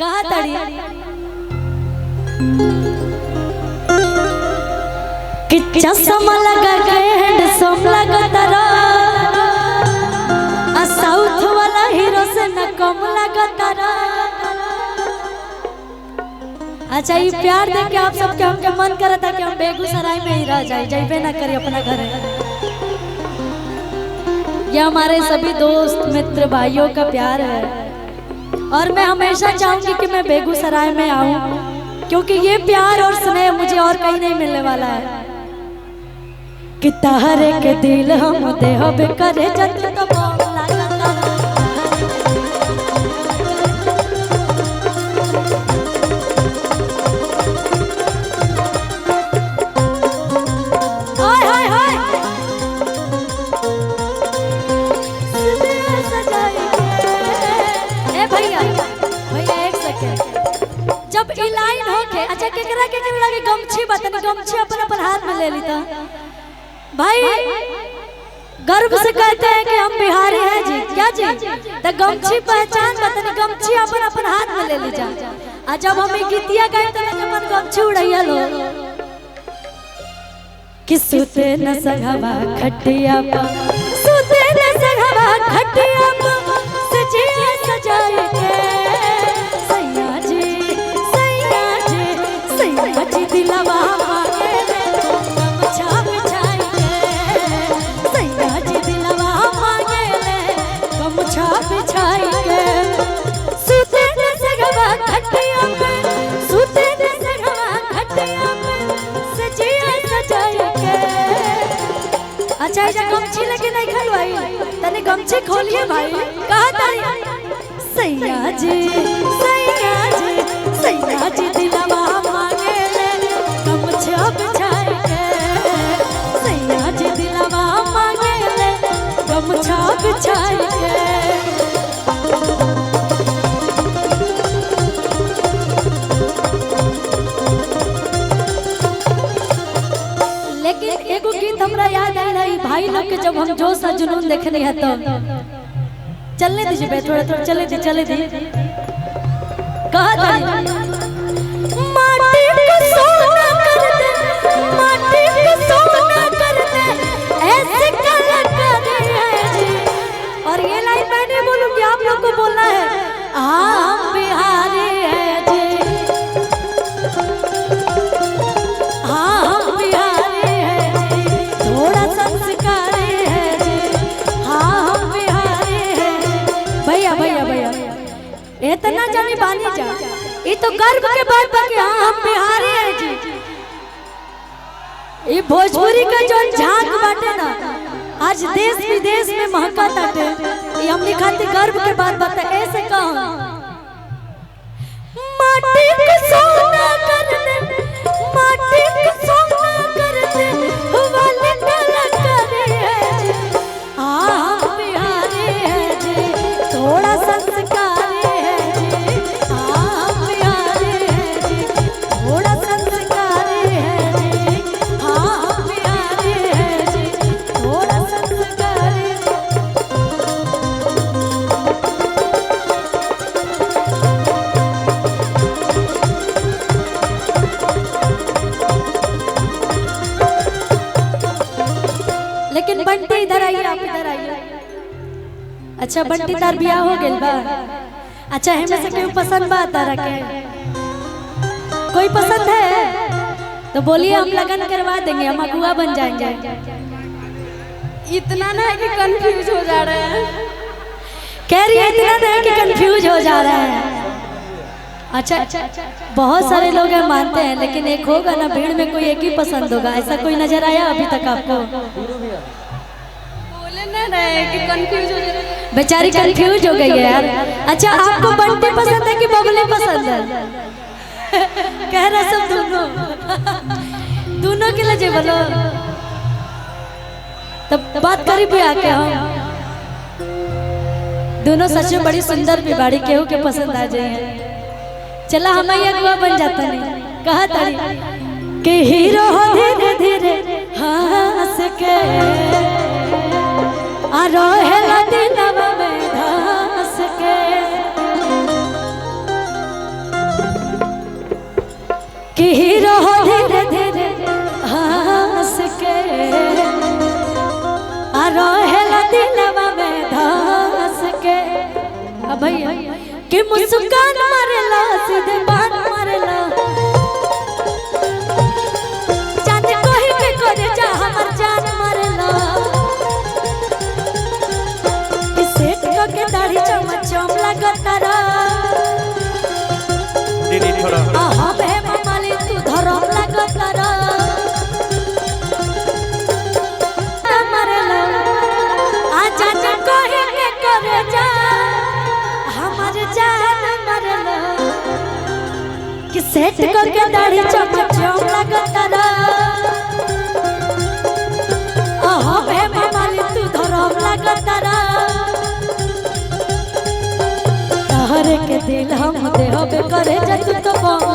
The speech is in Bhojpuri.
कहा तड़ी कि चश्मा लगा के हैंडसम लगा तारा साउथ वाला हीरो से न कम लगा तारा। अच्छा ये प्यार देख के आप सबके हमके मन करा था कि हम बेगूसराय में ही रह जाए, जाइबे ना करिए अपना घर। ये हमारे सभी दोस्त मित्र भाइयों का प्यार है और मैं हमेशा चाहूंगी कि मैं बेगूसराय में आऊं, क्योंकि ये प्यार और स्नेह मुझे और कहीं नहीं मिलने वाला है। कि तहरे के दिल हम देहबे करे जत तो बम लागता। हाय हाय हाय ए भैया भैया एक सेकंड, जब ई लाइन होके अच्छा केकरा केकरा के गमछी बतनी गमछी अपन अपन हाथ में ले लीता भाई, गर्व से कहते हैं कि हम बिहारी हैं जी। क्या जी तो गमछी पहचान बतनी गमछी अपन अपन हाथ में ले लीजा। आ जब हम गीतिया गाए तो अपन गमछी उड़ैया लो कि सुते न संगवा खटिया पा, सुते न संगवा खटिया पा सजिया सजाए के सैया जी सैया जी सैया जी दिलवा मांगे गमछा बिछाए के सैया जी दिलवा मांगे गमछा बिछाए के। सुते न संगवा खटिया पे, सुते न संगवा खटिया पे सजिया सजाए के। अच्छा ये गमछी लेके नहीं खलवाई तने गमछी खोलिए भाई। कहा तारी सैया जी सैया जी सैया जी दिलवा मांगे गमछा बिछाए के सैया जी दिलवा मांगे गमछा बिछाए के। लेकिन एगो गीत हमरा याद आ रही भाई लोग के, जब हम जोश और जुनून देखने है तो चलने दीजिए बे थोड़ा थोड़ा चले दी चले दी। कहा था माटी को सोना कर दे, माटी को सोना कर दे ऐसे कलाकार है जी। और ये लाइन मैंने बोलूंगी आप लोग को बोलना है, हम बिहारी है जी, हाँ हम बिहारी है जी, थोड़ा संस्कारी है जी, हाँ हम बिहारी है जी। भैया भैया भैया इतना जानी बानी जा, ये तो गर्व के बात है कि हाँ हम बिहारी है जी। ये भोजपुरी का जो झांक बाटे ना आज देश विदेश में महका ताटे, ये हम लिखाती गर्व के बात बता। ऐसे कहा माटी को सोना कर दे, माटी को सोना कर दे वाले कलाकार है जी, हाँ हम बिहारी है जी, थोड़ा संस्कारी है जी, हाँ हम बिहारी है जी, थोड़ा संस्कारी है जी, हाँ हम बिहारी है जी, थोड़ा संस्कारी। लेकिन बंटी इधर आइए, आप इधर आइए। अच्छा बंटी तार बियाह हो गेल बा? अच्छा हमें से कोई पसंद बा तारा के? कोई पसंद है तो बोलिए, हम लगन करवा देंगे, हम अगुआ बन जाएंगे। इतना ना है कि कंफ्यूज हो जा रहे हैं। कह रही है इतना ना है कि कंफ्यूज हो जा रहा है। अच्छा बहुत सारे लोग हैं मानते हैं, लेकिन एक होगा ना भीड़ में कोई एक ही पसंद होगा, ऐसा कोई नजर आया अभी तक आपको? बोले ना रहे कि कंफ्यूज हो जा रहे हैं। बेचारी कंफ्यूज हो गई है यार। अच्छा आपको बंटी पसंद है कि बबली पसंद है? कह रहे सब दोनों दोनों के लिए बोलो तब बात करी भी आके। हम दोनों सच में बड़ी सुंदर बिबाड़ी, केहू के पसंद आ जाए। चला हम अगुआ बन जाता नहीं। कहा तारी कि हीरो हो धीरे धीरे हंस के आ रहेला दिनवा में धंस के। कि हीरो हो धीरे धीरे हंस के रोहेला दिलवा में धस के भैया कि मुस्कान मारेला सीधे बात मारेला जान कोई के करे जा हमर जान मारेला कि सेठ के दाढ़ी चमचम लगतारा दीदी थोड़ा आहा बे माली तू धरम लगतारा मारेला आजा जा कोई के करे जा हमर जान मारेला कि सेठ के दाढ़ी चमचम लगतारा आहा बे माली तू धरम लगतारा तहरे के दिल हम देहबे करे जा तू तो बम